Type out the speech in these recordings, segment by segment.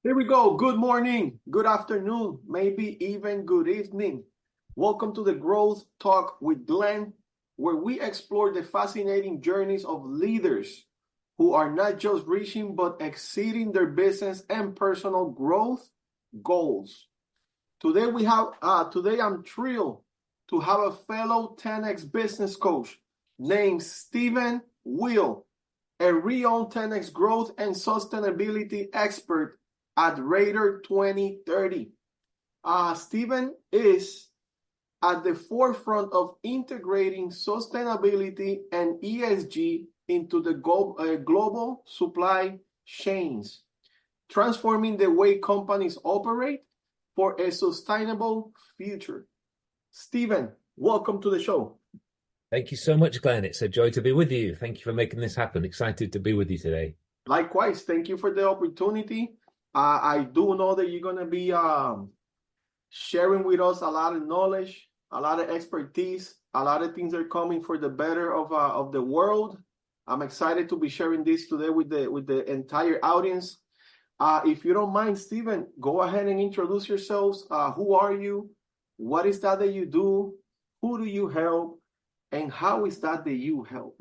Here we go. Good morning, good afternoon, maybe even good evening. Welcome to the Growth Talk with Glenn, where we explore the fascinating journeys of leaders who are not just reaching but exceeding their business and personal growth goals. Today I'm thrilled to have a fellow 10X business coach named Stephen-Will, a renowned 10X growth and sustainability expert at Radar 2030. Stephen is at the forefront of integrating sustainability and ESG into the global supply chains, transforming the way companies operate for a sustainable future. Stephen, welcome to the show. Thank you so much, Glenn. It's a joy to be with you. Thank you for making this happen. Excited to be with you today. Likewise, thank you for the opportunity. I do know that you're going to be sharing with us a lot of knowledge, a lot of expertise, a lot of things are coming for the better of the world. I'm excited to be sharing this today with the entire audience. If you don't mind, Stephen, go ahead and introduce yourselves. Who are you? What is that you do? Who do you help? And how is that you help?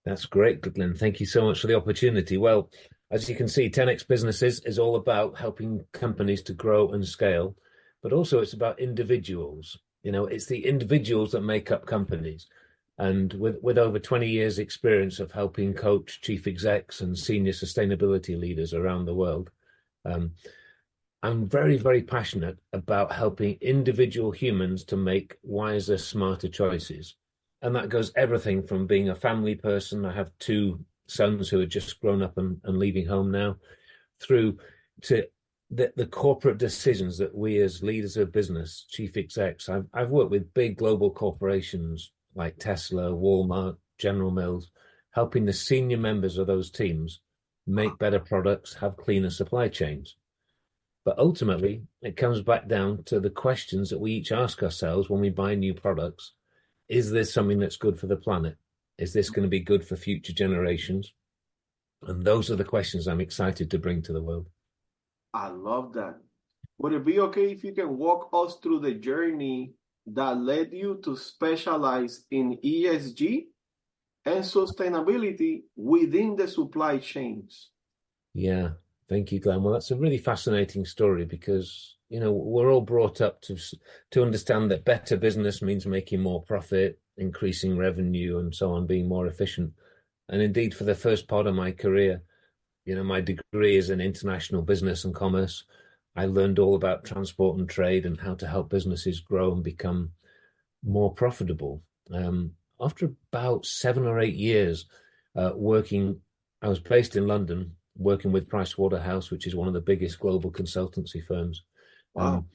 That's great, Glenn. Thank you so much for the opportunity. Well, as you can see, 10X Businesses is all about helping companies to grow and scale, but also it's about individuals. You know, it's the individuals that make up companies. And with over 20 years experience of helping coach chief execs and senior sustainability leaders around the world, I'm very, very passionate about helping individual humans to make wiser, smarter choices. And that goes everything from being a family person. I have two sons who are just grown up and leaving home now, through to the corporate decisions that we as leaders of business, chief execs, I've worked with big global corporations like Tesla, Walmart, General Mills, helping the senior members of those teams make better products, have cleaner supply chains. But ultimately, it comes back down to the questions that we each ask ourselves when we buy new products. Is this something that's good for the planet? Is this going to be good for future generations? And those are the questions I'm excited to bring to the world. I love that. Would it be okay if you can walk us through the journey that led you to specialize in ESG and sustainability within the supply chains? Yeah, thank you, Glenn. Well, that's a really fascinating story because, you know, we're all brought up to understand that better business means making more profit, increasing revenue, and so on, being more efficient. And indeed, for the first part of my career, you know, my degree is in international business and commerce. I learned all about transport and trade and how to help businesses grow and become more profitable. After about 7 or 8 years working, I was based in London, working with Pricewaterhouse, which is one of the biggest global consultancy firms. Wow.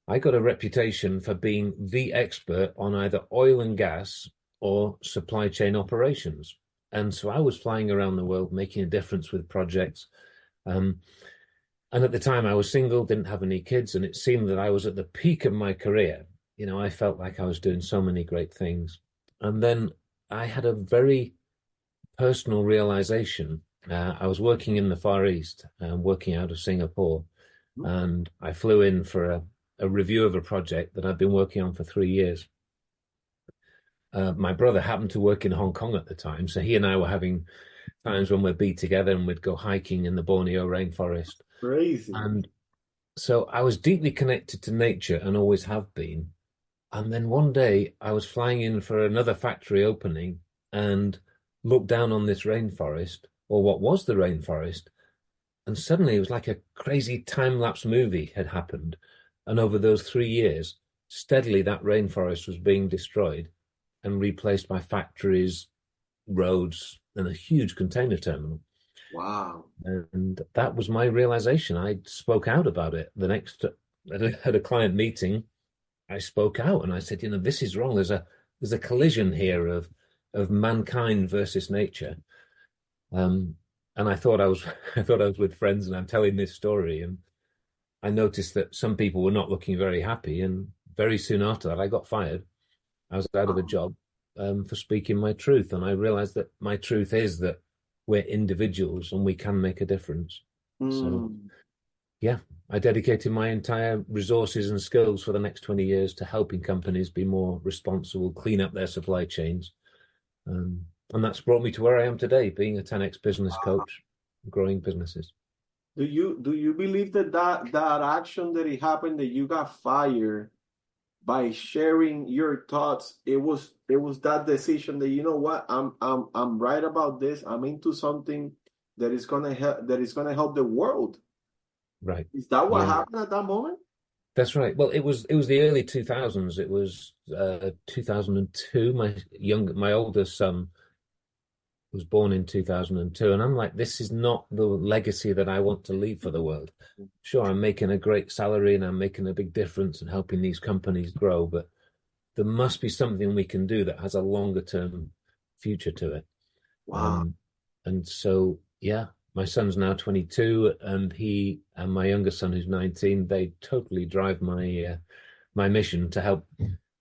I got a reputation for being the expert on either oil and gas or supply chain operations. And so I was flying around the world, making a difference with projects. And at the time I was single, didn't have any kids, and it seemed that I was at the peak of my career. You know, I felt like I was doing so many great things. And then I had a very personal realization. I was working in the Far East, working out of Singapore, and I flew in for a review of a project that I'd been working on for 3 years. My brother happened to work in Hong Kong at the time, so he and I were having times when we'd be together and we'd go hiking in the Borneo rainforest. Crazy. And so I was deeply connected to nature and always have been. And then one day I was flying in for another factory opening and looked down on this rainforest, or what was the rainforest, and suddenly it was like a crazy time-lapse movie had happened. And over those 3 years, steadily that rainforest was being destroyed and replaced by factories, roads, and a huge container terminal. Wow. And that was my realization. I spoke out about it. At a client meeting, I spoke out and I said, you know, this is wrong. There's a collision here of mankind versus nature. And I thought I was with friends, and I'm telling this story, and I noticed that some people were not looking very happy. And very soon after that, I got fired. I was out of a job for speaking my truth. And I realized that my truth is that we're individuals and we can make a difference. So yeah, I dedicated my entire resources and skills for the next 20 years to helping companies be more responsible, clean up their supply chains. And that's brought me to where I am today, being a 10x business coach, growing businesses. Do you believe that action that it happened, that you got fired by sharing your thoughts, it was that decision that, you know what, I'm right about this. I'm into something that is gonna help the world. Right. Is that what Yeah, happened at that moment? that's right. Well, it was the early 2000s. It was 2002. My older son was born in 2002, and I'm like, this is not the legacy that I want to leave for the world. Sure, I'm making a great salary and I'm making a big difference and helping these companies grow, but there must be something we can do that has a longer term future to it. Wow. And so, yeah, my son's now 22, and he and my younger son, who's 19, they totally drive my mission to help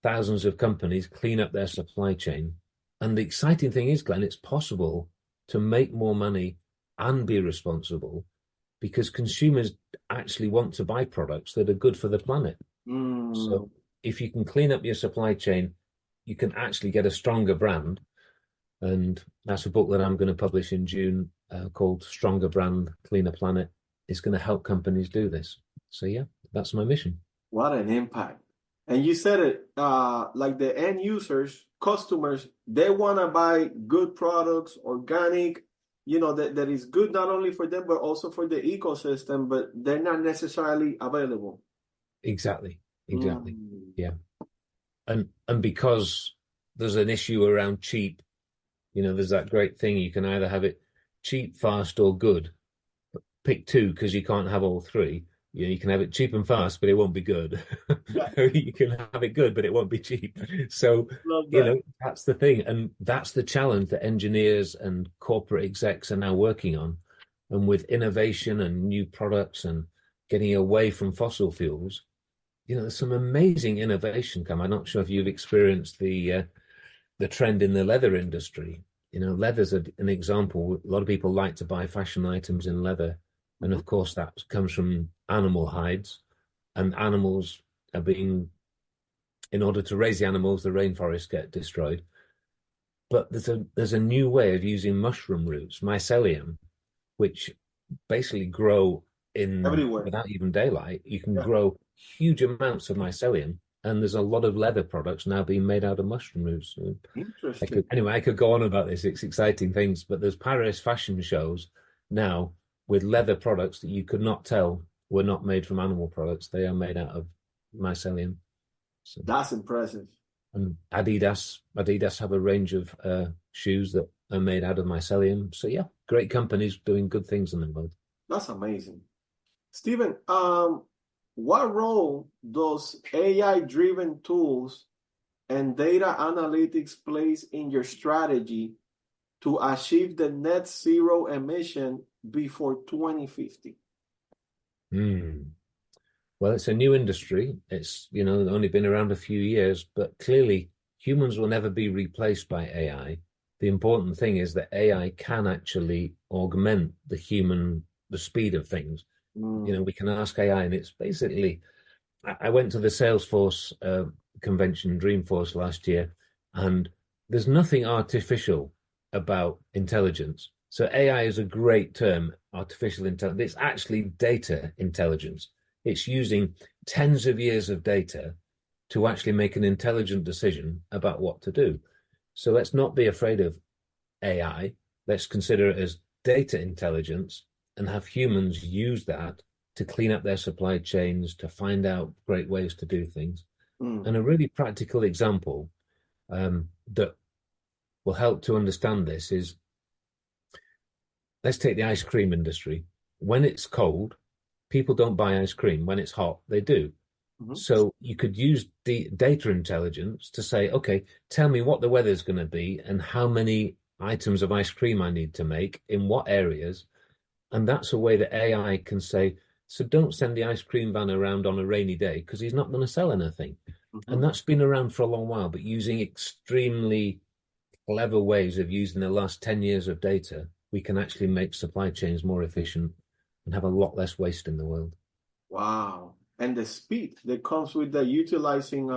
thousands of companies clean up their supply chain. And the exciting thing is, Glenn, it's possible to make more money and be responsible because consumers actually want to buy products that are good for the planet. So if you can clean up your supply chain, you can actually get a stronger brand. And that's a book that I'm going to publish in June called Stronger Brand, Cleaner Planet. It's going to help companies do this. So yeah, that's my mission. What an impact. And you said it, like the end users, customers, they want to buy good products, organic, that is good not only for them, but also for the ecosystem, but they're not necessarily available. Exactly. Mm. Yeah. And because there's an issue around cheap, there's that great thing. You can either have it cheap, fast, or good. Pick two because you can't have all three. You can have it cheap and fast, but it won't be good. You can have it good, but it won't be cheap. So, Love that. that's the thing. And that's the challenge that engineers and corporate execs are now working on. And with innovation and new products and getting away from fossil fuels, there's some amazing innovation come. I'm not sure if you've experienced the trend in the leather industry. Leather's an example. A lot of people like to buy fashion items in leather. And of course, that comes from animal hides, and animals are in order to raise the animals, the rainforests get destroyed. But there's a new way of using mushroom roots, mycelium, which basically grow Everywhere. without even daylight. You can grow huge amounts of mycelium, and there's a lot of leather products now being made out of mushroom roots. Interesting. I could go on about this. It's exciting things, but there's Paris fashion shows now with leather products that you could not tell were not made from animal products. They are made out of mycelium. So, that's impressive. And Adidas have a range of shoes that are made out of mycelium. So yeah, great companies doing good things in the world. That's amazing. Stephen, what role does AI-driven tools and data analytics plays in your strategy to achieve the net zero emission before 2050? Well, it's a new industry. It's, only been around a few years, but clearly humans will never be replaced by AI. The important thing is that AI can actually augment the speed of things. We can ask AI, and it's basically, I went to the Salesforce convention, Dreamforce last year, and there's nothing artificial about intelligence. So AI is a great term, artificial intelligence. It's actually data intelligence. It's using tens of years of data to actually make an intelligent decision about what to do. So let's not be afraid of AI. Let's consider it as data intelligence and have humans use that to clean up their supply chains, to find out great ways to do things. And a really practical example that will help to understand this is, let's take the ice cream industry. When it's cold, people don't buy ice cream. When it's hot, they do. So you could use the data intelligence to say, okay, tell me what the weather's going to be and how many items of ice cream I need to make in what areas. And that's a way that AI can say, so don't send the ice cream van around on a rainy day because he's not going to sell anything. And that's been around for a long while, but using extremely clever ways of using the last 10 years of data, we can actually make supply chains more efficient and have a lot less waste in the world. Wow. And the speed that comes with the utilizing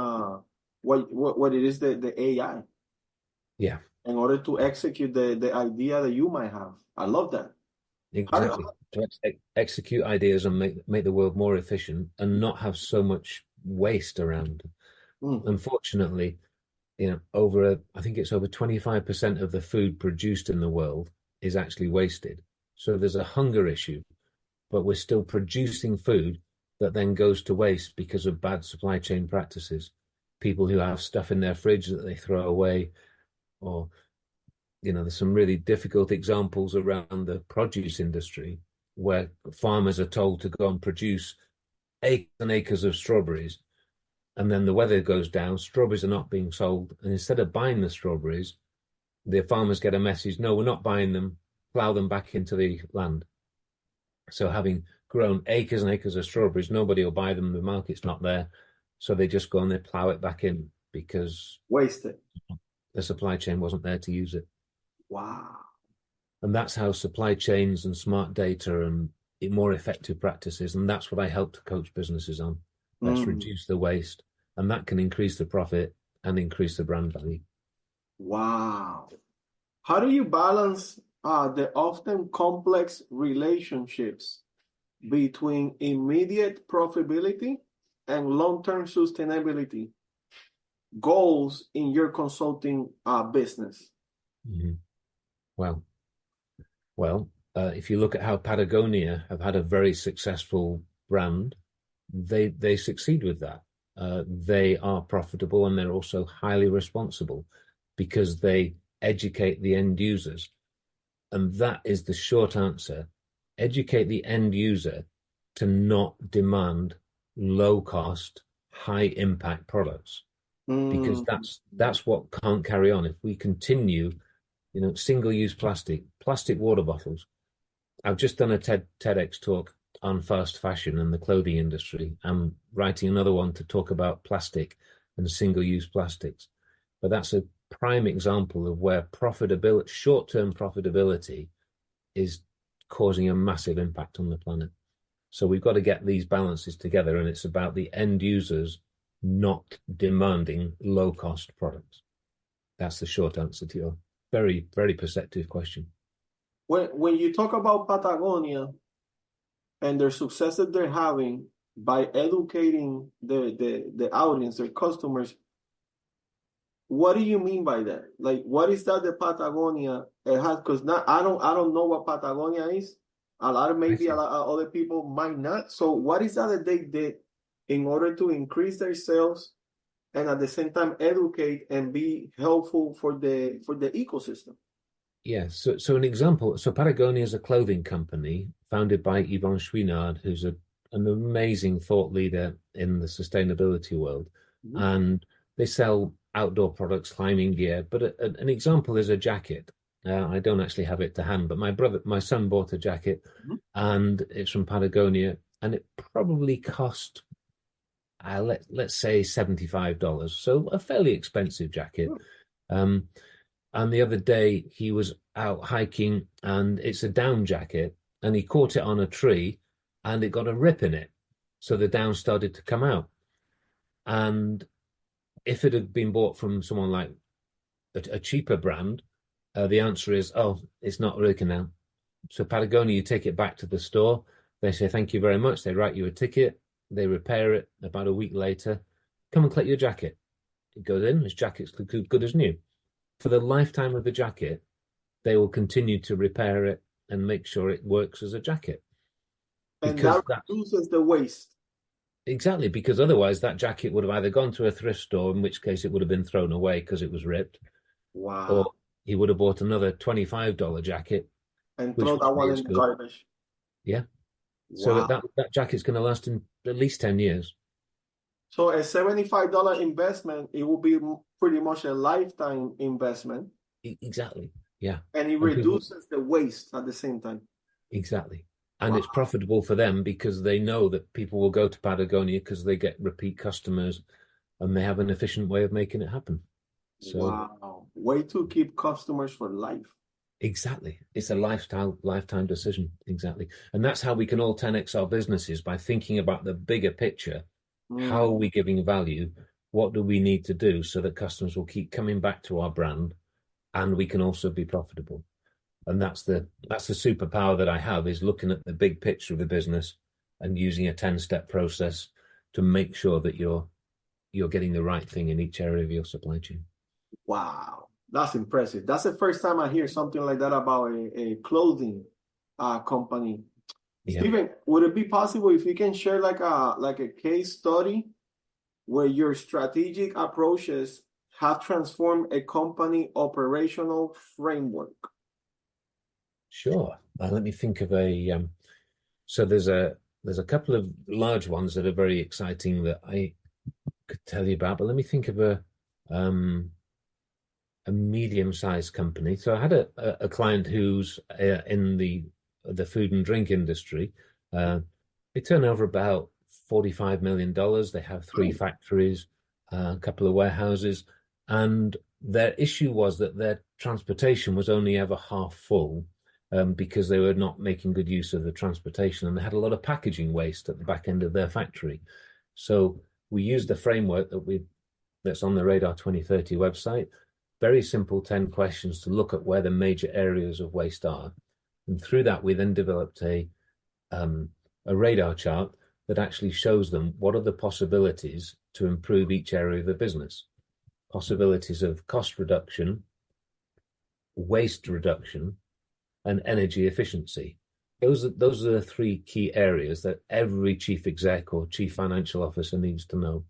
what it is, the AI Yeah, in order to execute the idea that you might have. I love that. How do, exactly. To execute ideas and make the world more efficient and not have so much waste around. mm, Unfortunately, I think it's over 25% of the food produced in the world is actually wasted. So there's a hunger issue, but we're still producing food that then goes to waste because of bad supply chain practices. People who have stuff in their fridge that they throw away, or there's some really difficult examples around the produce industry where farmers are told to go and produce acres and acres of strawberries, and then the weather goes down, strawberries are not being sold, and instead of buying the strawberries, the farmers get a message: no, we're not buying them, plow them back into the land. So having grown acres and acres of strawberries, nobody will buy them, the market's not there, so they just go and they plow it back in because wasted. the supply chain wasn't there to use it. Wow. And that's how supply chains and smart data and more effective practices, and that's what I help to coach businesses on. Let's Mm, reduce the waste, and that can increase the profit and increase the brand value. wow. How do you balance the often complex relationships between immediate profitability and long-term sustainability goals in your consulting business? Mm-hmm. Well, if you look at how Patagonia have had a very successful brand, they succeed with that. They are profitable and they're also highly responsible because they educate the end users. And that is the short answer. Educate the end user to not demand low cost, high impact products, because Mm, that's what can't carry on. If we continue, single use plastic water bottles. I've just done a TEDx talk on fast fashion and the clothing industry. I'm writing another one to talk about plastic and single use plastics. But that's a prime example of where profitability, short-term profitability, is causing a massive impact on the planet. So we've got to get these balances together, and it's about the end users not demanding low-cost products. That's the short answer to your very, very perceptive question. when you talk about Patagonia and their success that they're having by educating the audience, their customers, what do you mean by that? Like, what is that the Patagonia it has? Because now I don't know what Patagonia is. I Maybe a see. lot of other people might not. So what is that they did in order to increase their sales and at the same time educate and be helpful for the ecosystem? Yeah, so an example. So Patagonia is a clothing company founded by Yvon Chouinard, who's an amazing thought leader in the sustainability world, Mhm. and they sell outdoor products, climbing gear. But an example is a jacket. I don't actually have it to hand, but my son bought a jacket, Mhm. and it's from Patagonia, and it probably cost, let's say $75, so a fairly expensive jacket. Um, and the other day he was out hiking and it's a down jacket and he caught it on a tree and it got a rip in it. So the down started to come out. And if it had been bought from someone like a cheaper brand, the answer is, oh, it's not working now. So Patagonia, you take it back to the store. They say, thank you very much. They write you a ticket. They repair it. About a week later, come and collect your jacket. It goes in. This jacket's good as new. For the lifetime of the jacket, they will continue to repair it and make sure it works as a jacket. And Because that that's reduces the waste. exactly because otherwise that jacket would have either gone to a thrift store, in which case it would have been thrown away because it was ripped, or Wow. he would have bought another $25 jacket, And which throw wouldn't that be one as in the good. garbage. Yeah. So Wow. that jacket's going to last him at least 10 years. So a $75 investment, it will be pretty much a lifetime investment, Exactly. Yeah. and it And people, reduces the waste at the same time. exactly. And it's Wow. profitable for them because they know that people will go to Patagonia because they get repeat customers and they have an efficient way of making it happen. So Wow. Way to keep customers for life. Exactly. It's a lifetime decision. Exactly. And that's how we can all 10x our businesses, by thinking about the bigger picture. How are Mm. we giving value? What do we need to do so that customers will keep coming back to our brand, and we can also be profitable? And that's the superpower that I have, is looking at the big picture of the business and using a 10-step process to make sure that you're getting the right thing in each area of your supply chain. Wow, that's impressive. That's the first time I hear something like that about a clothing company. Yeah. Stephen, would it be possible if you can share like a case study where your strategic approaches have transformed a company operational framework? Sure. Let me think of so there's a couple of large ones that are very exciting that I could tell you about, but let me think of a medium-sized company. So I had a client who's in the food and drink industry. They turn over about $45 million. They have 3 factories, a couple of warehouses, and their issue was that their transportation was only ever half full, because they were not making good use of the transportation, and they had a lot of packaging waste at the back end of their factory. So we used the framework that's on the Radar 2030 website. Very simple 10 questions to look at where the major areas of waste are. And through that, we then developed a radar chart that actually shows them what are the possibilities to improve each area of the business. Possibilities of cost reduction, waste reduction, and energy efficiency. Those are the 3 key areas that every chief exec or chief financial officer needs to know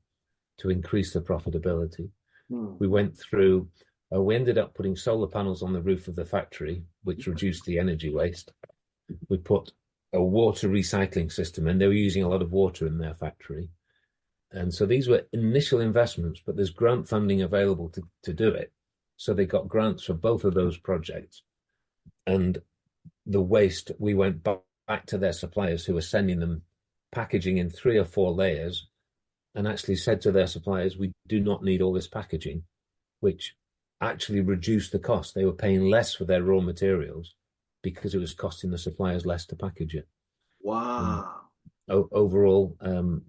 to increase the profitability. We went through, we ended up putting solar panels on the roof of the factory, which reduced the energy waste. We put a water recycling system, and they were using a lot of water in their factory. And so these were initial investments, but there's grant funding available to do it. So they got grants for both of those projects. And the waste, we went back to their suppliers who were sending them packaging in 3 or 4 layers, and actually said to their suppliers, we do not need all this packaging, which actually reduced the cost. They were paying less for their raw materials because it was costing the suppliers less to package it. Wow. Overall,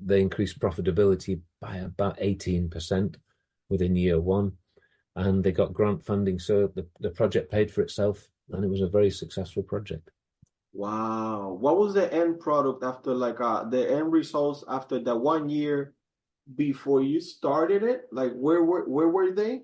they increased profitability by about 18% within year 1, and they got grant funding, so the project paid for itself, and it was a very successful project. Wow. What was the end product after, like, the end results after the 1 year before you started it? Like, where were they?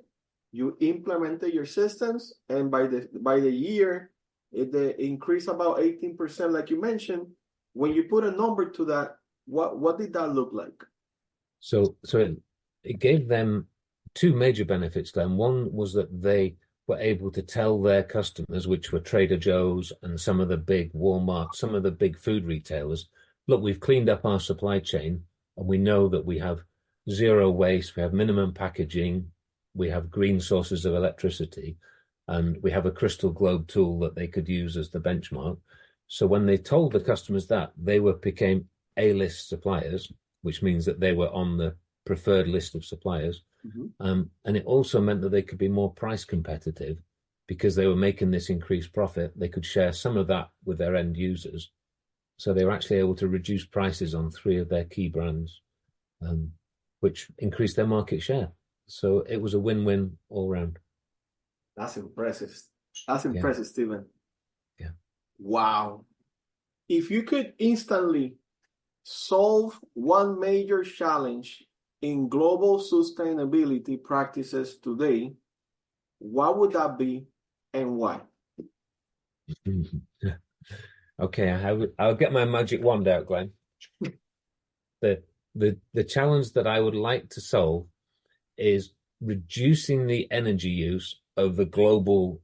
You implemented your systems, and by the year, it increased about 18%, like you mentioned. When you put a number to that, what did that look like? So it gave them 2 major benefits, Glenn. One was that they were able to tell their customers, which were Trader Joe's and some of the big Walmart, some of the big food retailers, look, we've cleaned up our supply chain, and we know that we have 0 waste, we have minimum packaging, we have green sources of electricity, and we have a crystal globe tool that they could use as the benchmark. So when they told the customers that, they became A-list suppliers, which means that they were on the preferred list of suppliers. And it also meant that they could be more price competitive, because they were making this increased profit. They could share some of that with their end users. So they were actually able to reduce prices on 3 of their key brands, which increased their market share. So it was a win-win all round. That's impressive. That's impressive, Stephen. Yeah. Wow. If you could instantly solve one major challenge in global sustainability practices today, what would that be and why? Okay, I'll get my magic wand out, Glenn. The challenge that I would like to solve is reducing the energy use of the global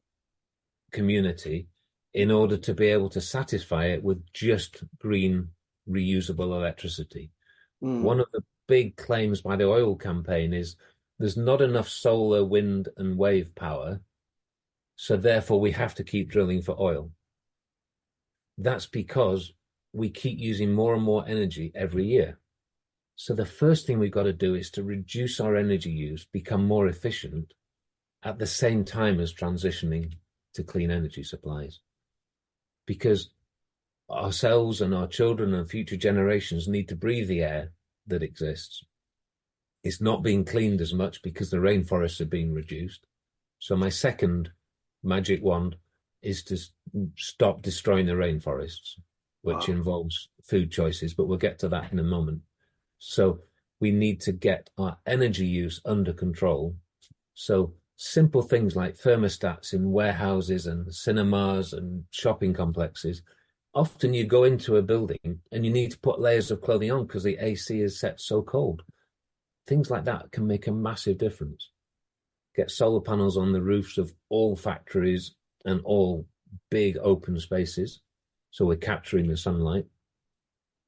community in order to be able to satisfy it with just green reusable electricity. One of the big claims by the oil campaign is there's not enough solar, wind, and wave power, so therefore we have to keep drilling for oil. That's because we keep using more and more energy every year. So the first thing we've got to do is to reduce our energy use, become more efficient, at the same time as transitioning to clean energy supplies, because ourselves and our children and future generations need to breathe the air that exists. It's not being cleaned as much because the rainforests are being reduced. So my second magic wand is to stop destroying the rainforests, which involves food choices, but we'll get to that in a moment. So we need to get our energy use under control. So simple things like thermostats in warehouses and cinemas and shopping complexes. Often you go into a building and you need to put layers of clothing on because the AC is set so cold. Things like that can make a massive difference. Get solar panels on the roofs of all factories and all big open spaces, so we're capturing the sunlight.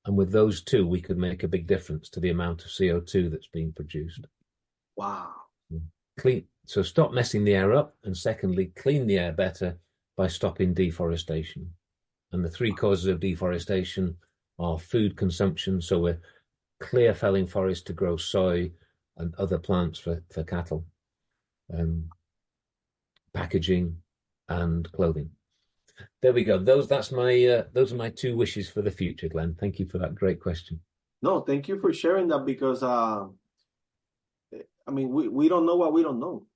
And with those two, we could make a big difference to the amount of CO2 that's being produced. Wow. Clean. So stop messing the air up. And secondly, clean the air better by stopping deforestation. And the three causes of deforestation are food consumption. So we're clear felling forests to grow soy and other plants for cattle, packaging and clothing. There we go. Those are my two wishes for the future, Glenn. Thank you for that great question. No, thank you for sharing that, because we don't know what we don't know.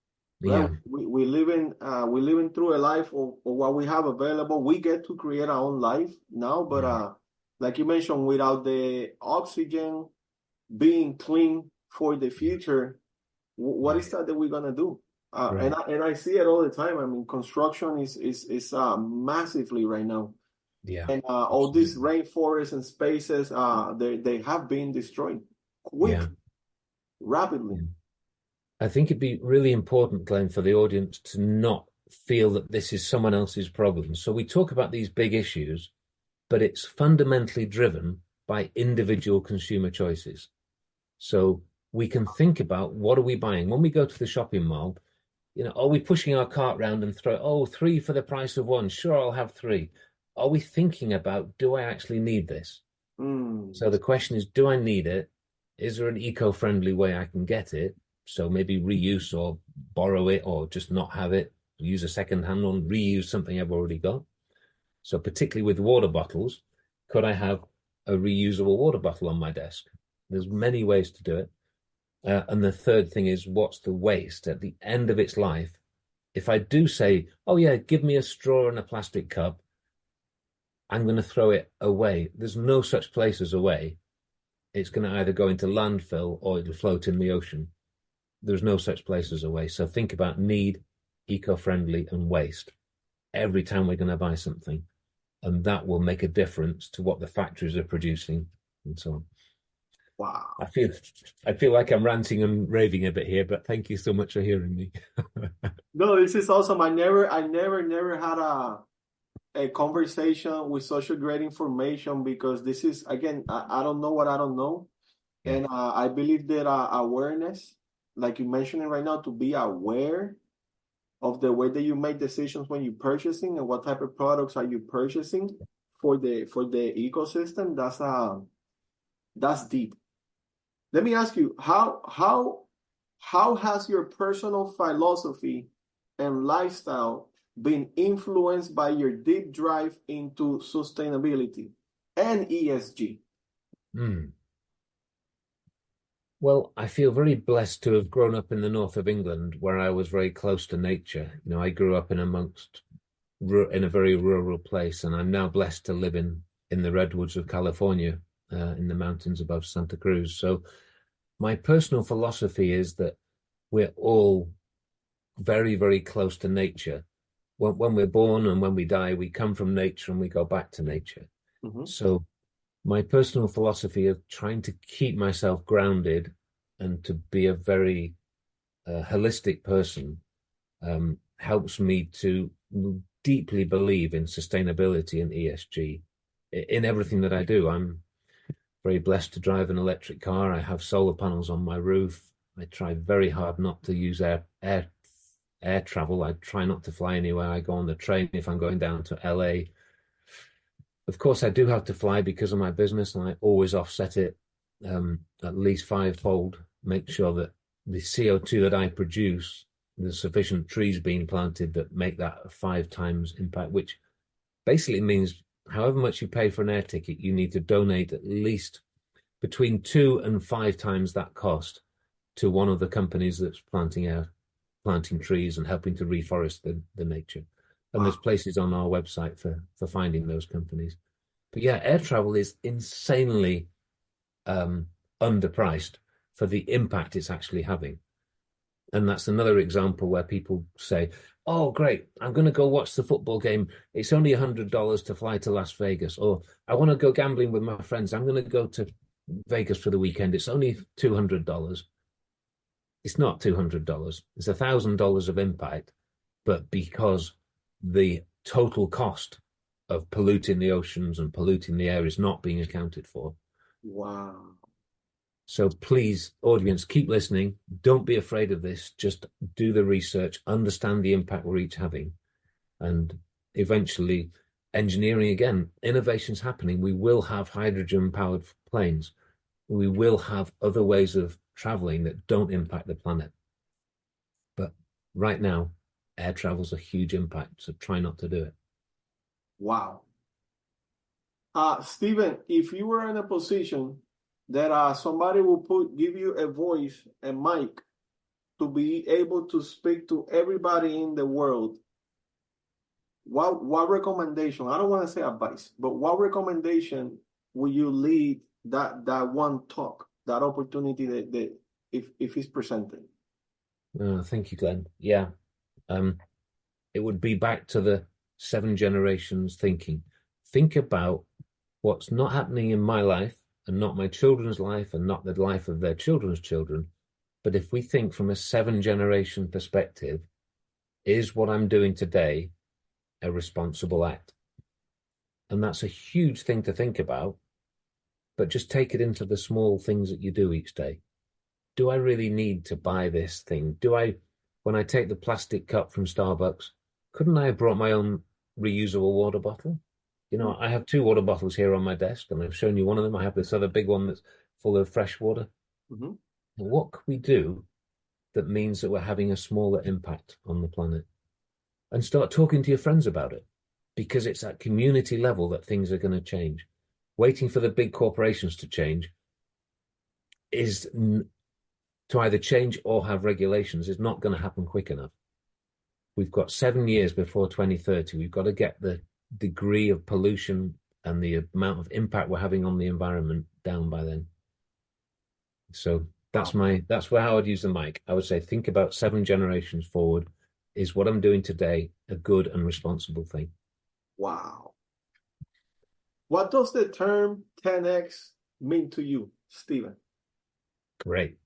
Right? Yeah. We living through a life of what we have available. We get to create our own life now, but like you mentioned, without the oxygen being clean for the future, what is that we're gonna do? Right. And I see it all the time. I mean, construction is massively right now. Yeah. And all these rainforests and spaces, they have been destroyed rapidly. Yeah. I think it'd be really important, Glenn, for the audience to not feel that this is someone else's problem. So we talk about these big issues, but it's fundamentally driven by individual consumer choices. So we can think about, what are we buying? When we go to the shopping mall, are we pushing our cart round and throw, 3 for the price of 1? Sure, I'll have 3. Are we thinking about, do I actually need this? So the question is, do I need it? Is there an eco-friendly way I can get it? So maybe reuse or borrow it, or just not have it, use a second-hand one, reuse something I've already got. So particularly with water bottles, could I have a reusable water bottle on my desk? There's many ways to do it. And the third thing is, what's the waste at the end of its life? If I do say, give me a straw and a plastic cup, I'm going to throw it away. There's no such place as away. It's going to either go into landfill or it'll float in the ocean. There's no such place as away. So think about need, eco-friendly, and waste every time we're going to buy something. And that will make a difference to what the factories are producing and so on. Wow. I feel like I'm ranting and raving a bit here, but thank you so much for hearing me. No, this is awesome. I never had a conversation with such a great information, because this is, again, I don't know what I don't know. Yeah. And I believe that awareness, like you mentioned right now, to be aware of the way that you make decisions when you're purchasing and what type of products are you purchasing for the ecosystem, that's deep. Let me ask you, how has your personal philosophy and lifestyle been influenced by your deep drive into sustainability and ESG? Well, I feel very blessed to have grown up in the north of England, where I was very close to nature. I grew up in a very rural place, and I'm now blessed to live in the redwoods of California, in the mountains above Santa Cruz. So my personal philosophy is that we're all very, very close to nature. When we're born and when we die, we come from nature and we go back to nature. Mm-hmm. So my personal philosophy of trying to keep myself grounded and to be a very holistic person helps me to deeply believe in sustainability and ESG in everything that I do. I'm very blessed to drive an electric car. I have solar panels on my roof. I try very hard not to use air travel. I try not to fly anywhere. I go on the train if I'm going down to LA. Of course, I do have to fly because of my business, and I always offset it at least 5-fold. Make sure that the CO2 that I produce there's sufficient trees being planted that make that a 5 times impact, which basically means however much you pay for an air ticket, you need to donate at least between 2 and 5 times that cost to one of the companies that's planting trees and helping to reforest the nature. And there's places on our website for finding those companies. But yeah, air travel is insanely underpriced for the impact it's actually having. And that's another example where people say, oh, great, I'm going to go watch the football game. It's only $100 to fly to Las Vegas. Or I want to go gambling with my friends. I'm going to go to Vegas for the weekend. It's only $200. It's not $200. It's $1,000 of impact. But because the total cost of polluting the oceans and polluting the air is not being accounted for. Wow. So please, audience, keep listening. Don't be afraid of this. Just do the research, understand the impact we're each having. And eventually, engineering again, innovation's happening. We will have hydrogen-powered planes. We will have other ways of traveling that don't impact the planet. But right now, air travel's a huge impact, so try not to do it. Wow. Stephen, if you were in a position that somebody will give you a voice, a mic, to be able to speak to everybody in the world, what recommendation, I don't want to say advice, but what recommendation will you lead that one talk, that opportunity that if it's presented? Thank you, Glenn. Yeah. It would be back to the 7 generations thinking. Think about what's not happening in my life and not my children's life and not the life of their children's children. But if we think from a 7-generation perspective, is what I'm doing today a responsible act? And that's a huge thing to think about, but just take it into the small things that you do each day. Do I really need to buy this thing? When I take the plastic cup from Starbucks, couldn't I have brought my own reusable water bottle? You know, I have 2 water bottles here on my desk, and I've shown you one of them. I have this other big one that's full of fresh water. Mm-hmm. What can we do that means that we're having a smaller impact on the planet? And start talking to your friends about it, because it's at community level that things are going to change. Waiting for the big corporations to change is to either change or have regulations is not going to happen quick enough. We've got 7 years before 2030. We've got to get the degree of pollution and the amount of impact we're having on the environment down by then. So that's how I'd use the mic. I would say, think about 7 generations forward. Is what I'm doing today a good and responsible thing? Wow. What does the term 10X mean to you, Stephen? Great.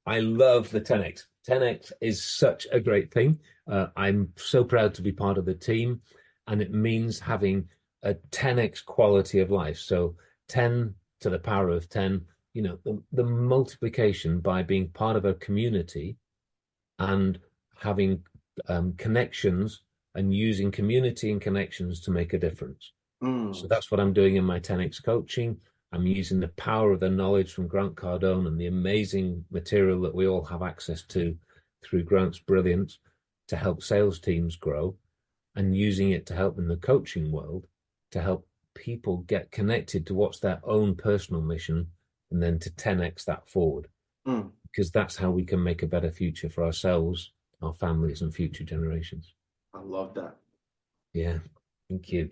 I love the 10X. 10X is such a great thing. I'm so proud to be part of the team, and it means having a 10X quality of life. So 10 to the power of 10, you know, the multiplication by being part of a community and having connections and using community and connections to make a difference. So that's what I'm doing in my 10X coaching. I'm using the power of the knowledge from Grant Cardone and the amazing material that we all have access to through Grant's brilliance to help sales teams grow, and using it to help in the coaching world to help people get connected to what's their own personal mission, and then to 10X that forward. Because that's how we can make a better future for ourselves, our families, and future generations. I love that. Yeah, thank you.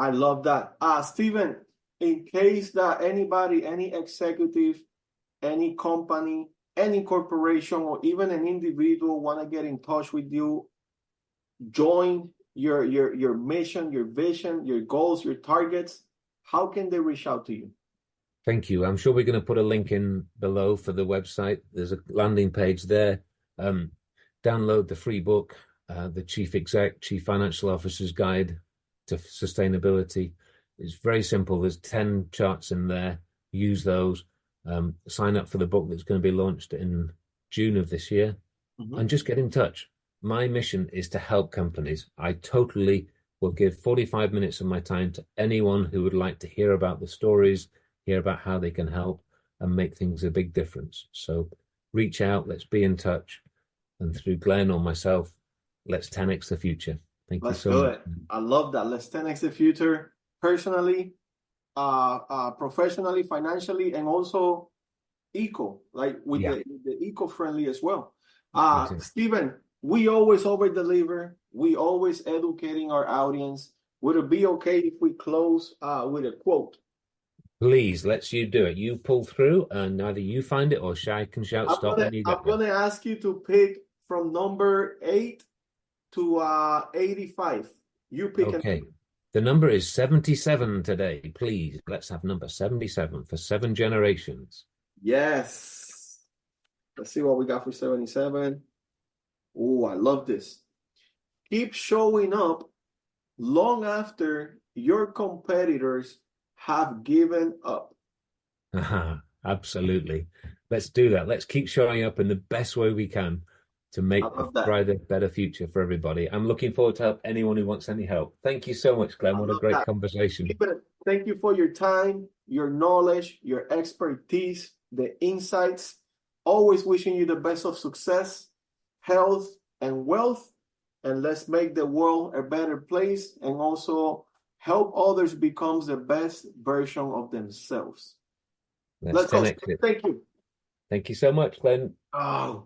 I love that. Stephen, in case that anybody, any executive, any company, any corporation, or even an individual want to get in touch with you, join your mission, your vision, your goals, your targets, how can they reach out to you? Thank you. I'm sure we're going to put a link in below for the website. There's a landing page there. Download the free book, the Chief Financial Officer's Guide to Sustainability. It's very simple. There's 10 charts in there. Use those. Sign up for the book that's going to be launched in June of this year, and just get in touch. My mission is to help companies. I totally will give 45 minutes of my time to anyone who would like to hear about the stories, hear about how they can help and make things a big difference. So reach out, let's be in touch. And through Glenn or myself, let's 10x the future. Thank you Let's so do much. it. I love that. Let's 10x the future personally, professionally, financially, and also like with Yeah. the eco-friendly as well. Exactly. Stephen, we always over-deliver. We always educating our audience. Would it be okay if we close with a quote? Please, let's you do it. You pull through, and either you find it or Shai can shout I'm stop gonna when you I'm get there. gonna ask you to pick from number 8 to 85. You pick a Okay. The number is 77 today. Please, let's have number 77 for 7 generations. Yes. Let's see what we got for 77. Oh, I love this. Keep showing up long after your competitors have given up. Absolutely. Let's do that. Let's keep showing up in the best way we can to I make a love that. brighter, better future for everybody. I'm looking forward to help anyone who wants any help. Thank you so much, Glenn. I What a love great that. conversation. Stephen, thank you for your time, your knowledge, your expertise, the insights. Always wishing you the best of success, health, and wealth. And let's make the world a better place and also help others become the best version of themselves. Let's Let's go. 10x it. Thank you. Thank you so much, Glenn. Oh.